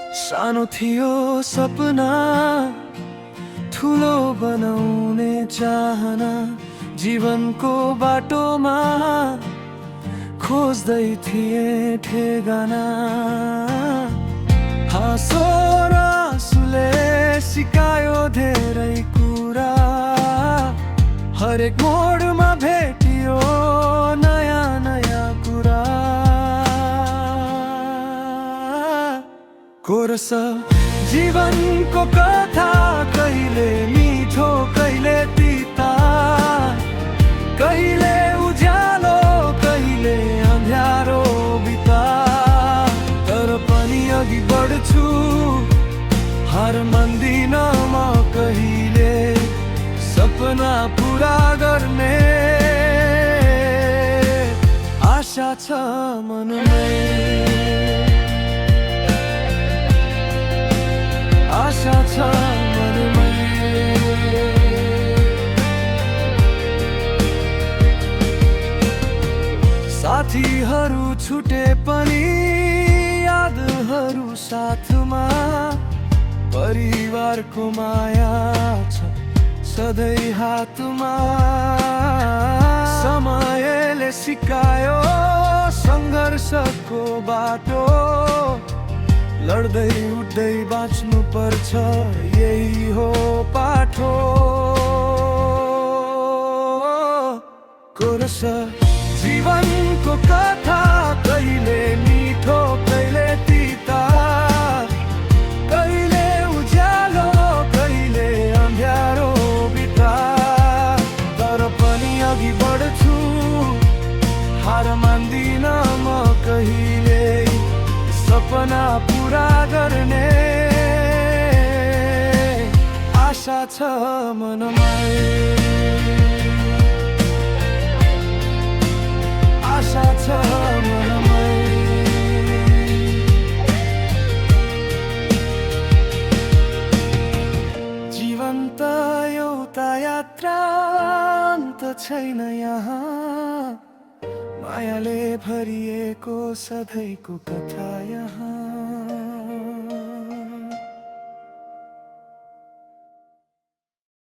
सानो थियो सपना ठुलो बनाउने चाहना जीवनको बाटोमा खोज्दै थिए ठेगाना हाँसो र आँसुले सिकायो धेरै कुरा हरेक मोडमा भेटियो नयाँ नयाँ कुरा कोरस जीवनको कथा कहिले मिठो कहिले तिता कहिले उज्यालो कहिले अँध्यारो बिता तर पनि अघि बढ्छु हार मान्दिन म कहिले सपना पुरा गर्ने आशा छ मनमै आशा छ मनमै साथीहरू छुटे पनि यादहरू साथमा परिवारको माया छ सधैँ हातमा समयले सिकायो सङ्घर्षको बाटो लड्दै उठ्दै बाँच्नु पर्छ यही हो पाठो कोरस जीवनको कथा कहिले मिठो कहिले तिता कहिले उज्यालो कहिले अँध्यारो बिता तर पनि अघि बढ्छु हार मान्दिन म कहिले सपना पुरा गर्ने आशा छ मनमै आशा छ मनमै जीवन त एउटा यात्रा अन्त छैन यहाँ मायाले भरिएको सधैँको कथा यहाँ